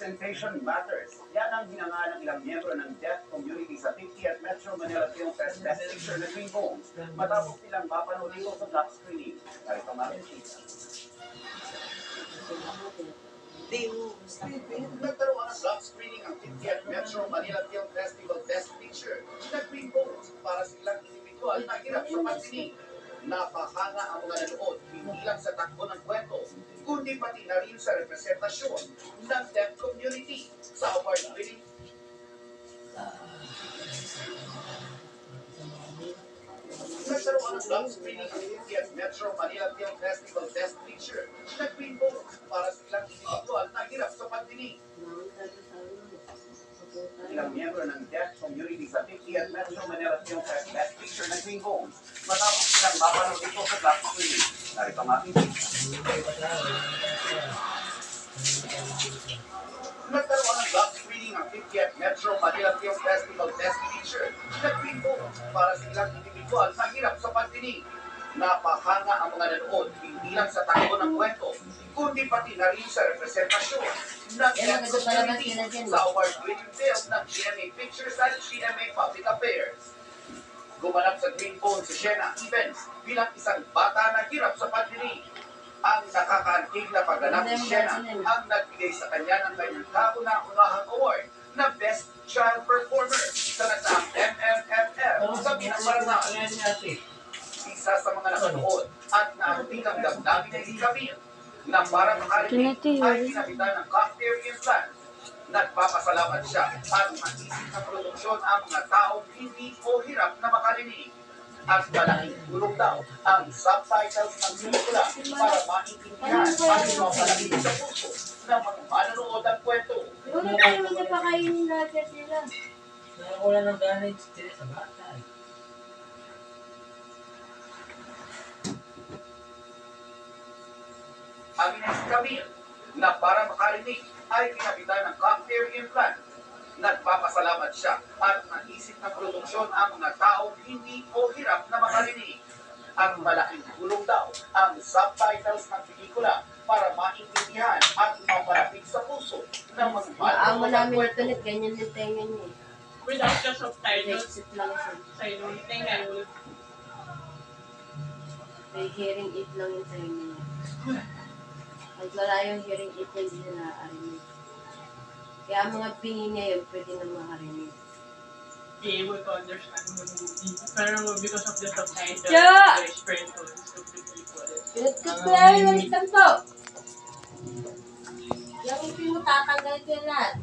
Representation matters. Yan ang hinanga ng ilang miyembro ng deaf community sa 50th Metro Manila Film Fest Best Picture na Green Bones matapos silang mapanood ito sa black screening. Narito mga chika. Nagkaroon ng black screening ang 50th Metro Manila Film Festival Best Picture na Green Bones para sa ilang individual na hirap sa pagdinig. Napahanga ang mga nanood hindi lang sa takbo ng kwento, kundi pati na rin sa representasyon ng deaf community sa award-winning. Nagkaroon ng black screening ang 50th Metro Manila Film Festival Best Picture na Green Bones para sa ilang individual na hirap sa pagdinig. Ilang miyembro ng deaf community sa 50th Metro Manila Film Fest Best Picture na Green Bones matapos silang mapanood ito sa black screening. Narito ang ating nagkaroon ng black screening ang 50th Metro Manila Film Festival Best Picture na Green Bones para sa ilang individual na hirap sa pagdinig. Napahanga ang mga nanood hindi lang sa takbo ng kwento, kundi pati na rin sa representasyon ng deaf community sa award-winning film ng GMA Pictures at GMA Public Affairs. Gumanap sa Green Bones sa Siena Events bilang isang bata na hirap sa pagdinig. Ang nakakaantig na pagganap ni Siena ang nagbigay sa kanya ng kanyang kauna-unahang award na Best Child Performer sa nagsaang MMFF sa Pinamarangal. Isa sa mga nakanood at naantig ang damdamin ni Camille na para makarinig ay pinabitan ng cochlear implant. Nagpapasalamat siya at mag-isip ng produksyon ang mga taong hindi o hirap na makarinig. At malaking tulong daw ang subtitles ng pelikula para maintindihan at mapalagay sa puso ng mga manonood ang kwento. Wala tayo magpapakainin natin sila. Wala nang ganit sila sa bata. Ang ina si Camille na para makarinig ay pinabitan ng cochlear implant. Nagpapasalamat siya at naisip ng produksyon ang mga taong hindi o hirap na makarinig. Ang malaking tulong daw ang subtitles ng pelikula para maintindihan at mapalapit sa puso ng mga Amo manonood ang namin kwento. ito, ganyan din tenga niya. Without the subtitles, Exit lang siya. sa yung tenga, May hearing aid lang yung tenga niya. Pag wala yung hearing aid niya, hindi na nakakarinig. Kaya ang mga bingi niya yun, pwede na makarinig. be able to understand the movie. Pero because of the subtitles, Yeah! the experience of the people. Pinagkat ko lang yung walitan to! Yung ipin mo, tatanggal ko yan lahat.